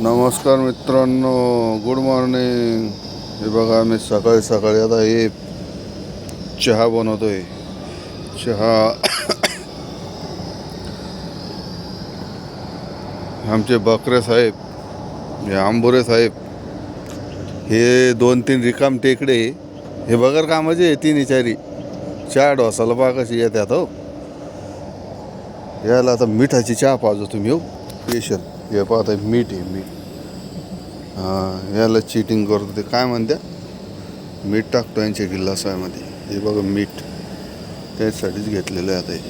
नमस्कार मित्रांनो, good morning. हे बघा, मी सकाळी सकाळी आता हे चहा बनवतोय. चहा आमचे बकरे साहेब, हे आंबोरे साहेब, हे 2-3 रिकाम टेकडे, हे बगर कामाचे आहे. 3-4 चहा डोसाला बघा कशी येतात हो. याला आता मिठाची चहा पाजो तुम्ही हो, स्पेशल. हे पाहता, मीठ आहे, मीठ. हां, याला चिटिंग करतो ते काय म्हणत्या, मीठ टाकतो यांच्या गिलासामध्ये. हे बघा मीठ त्याच्यासाठीच घेतलेलं आहे आता हे.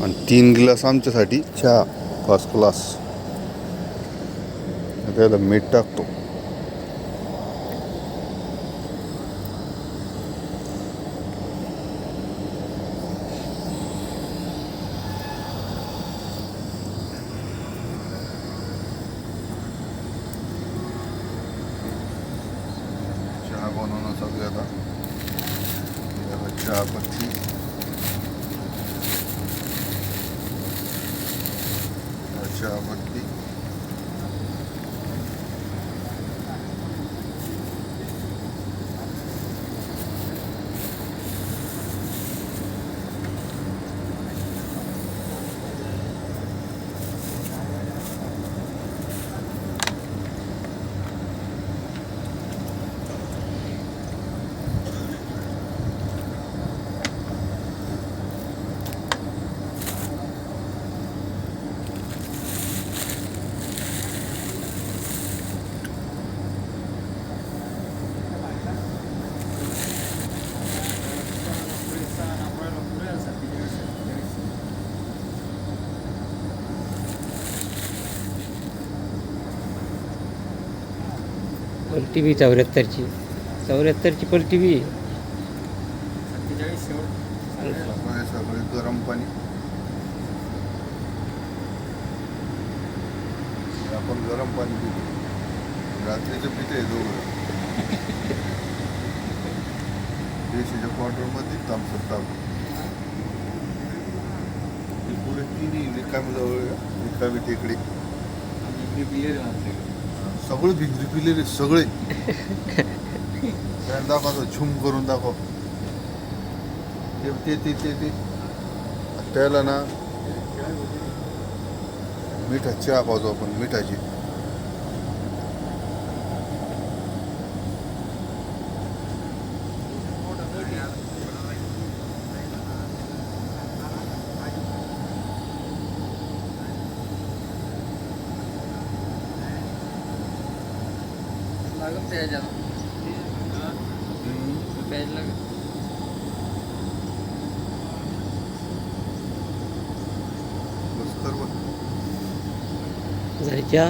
आणि 3 गिलास आमच्यासाठी चहा फर्स्ट क्लास. त्याला मीठ टाकतो. चहा बनवणं चालू आता. चहा पत्ती, चहा पत्ती, पलटी बी 74ची पलटी बी. सगळे गरम पाणी. आपण गरम पाणी पितो, रात्रीचं पिते दोघं. देशीच्या क्वार्टरमध्ये तामसत ताप. पुढे 3 रिकामी जवळ, रिकामी टेकडे. सगळे भिंगरी पिले रे सगळे. दाखवतो, झुम करून दाखव. ते ते ते ते त्याला ना मिठाची चहा पाहतो आपण, मिठाची. जायच्या